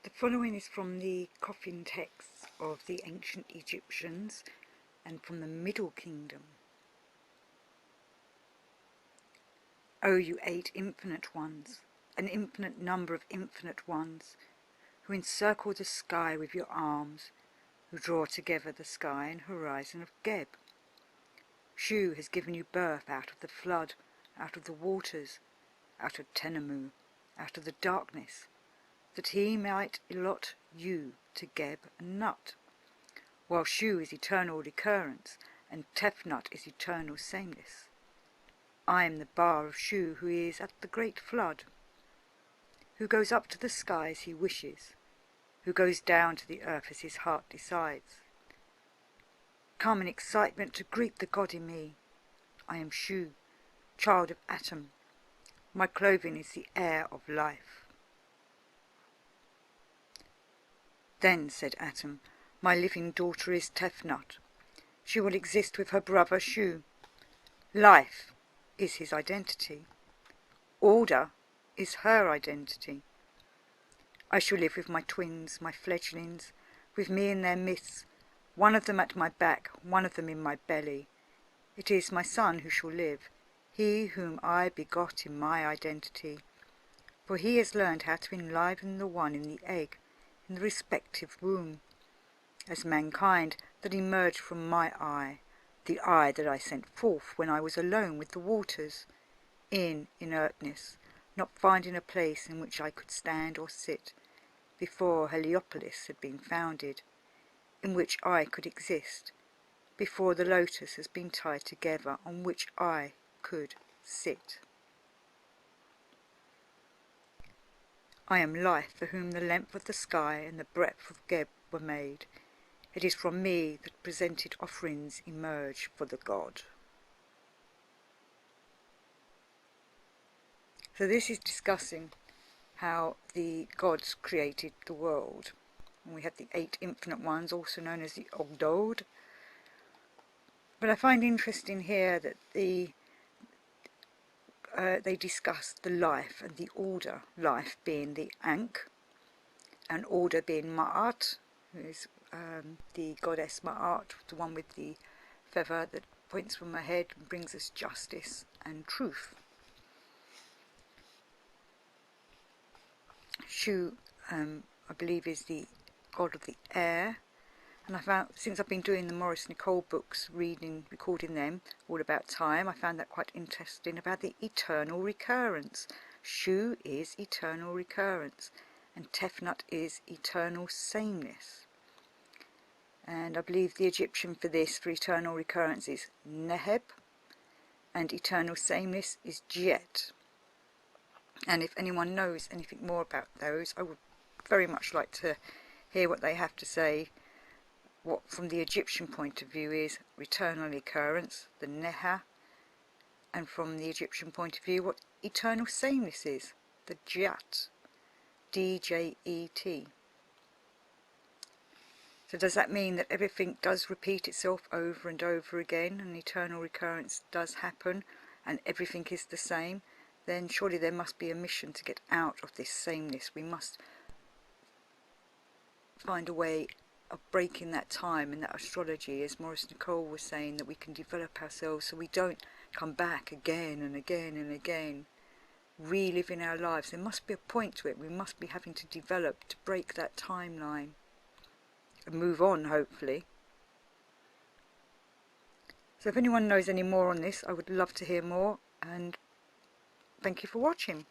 The following is from the coffin texts of the ancient Egyptians and from the Middle Kingdom. O you eight infinite ones, an infinite number of infinite ones, who encircle the sky with your arms, who draw together the sky and horizon of Geb. Shu has given you birth out of the flood, out of the waters, out of Tenemu, out of the darkness, that he might allot you to Geb and Nut, while Shu is eternal recurrence, and Tefnut is eternal sameness. I am the bar of Shu, who is at the great flood, who goes up to the sky as he wishes, who goes down to the earth as his heart decides. Come in excitement to greet the God in me. I am Shu, child of Atom. My clothing is the air of life. Then, said Atom, my living daughter is Tefnut. She will exist with her brother Shu. Life is his identity. Order is her identity. I shall live with my twins, my fledglings, with me in their midst, one of them at my back, one of them in my belly. It is my son who shall live, he whom I begot in my identity. For he has learned how to enliven the one in the egg, in the respective womb, as mankind that emerged from my eye, the eye that I sent forth when I was alone with the waters, in inertness, not finding a place in which I could stand or sit, before Heliopolis had been founded, in which I could exist, before the lotus has been tied together on which I could sit. I am life, for whom the length of the sky and the breadth of Geb were made. It is from me that presented offerings emerge for the god. So this is discussing how the gods created the world. And we have the eight infinite ones, also known as the Ogdod. But I find interesting here that they discuss the life and the order, life being the Ankh, and order being Ma'at, who is the goddess Ma'at, the one with the feather that points from her head and brings us justice and truth. Shu, I believe, is the god of the air, and I found, since I've been doing the Maurice Nicole books, recording them, all about time, I found that quite interesting about the eternal recurrence. Shu is eternal recurrence, and Tefnut is eternal sameness. And I believe the Egyptian for this, for eternal recurrence, is Neheb, and eternal sameness is Jet. And if anyone knows anything more about those, I would very much like to hear what they have to say. What from the Egyptian point of view is eternal recurrence, the Neha, and from the Egyptian point of view what eternal sameness is, the Djet, D-J-E-T. So does that mean that everything does repeat itself over and over again, and eternal recurrence does happen, and everything is the same? Then surely there must be a mission to get out of this sameness. We must find a way of breaking that time in that astrology, as Maurice Nicole was saying, that we can develop ourselves so we don't come back again and again and again, reliving our lives. There must be a point to it. We must be having to develop to break that timeline and move on, hopefully. So if anyone knows any more on this, I would love to hear more, and thank you for watching.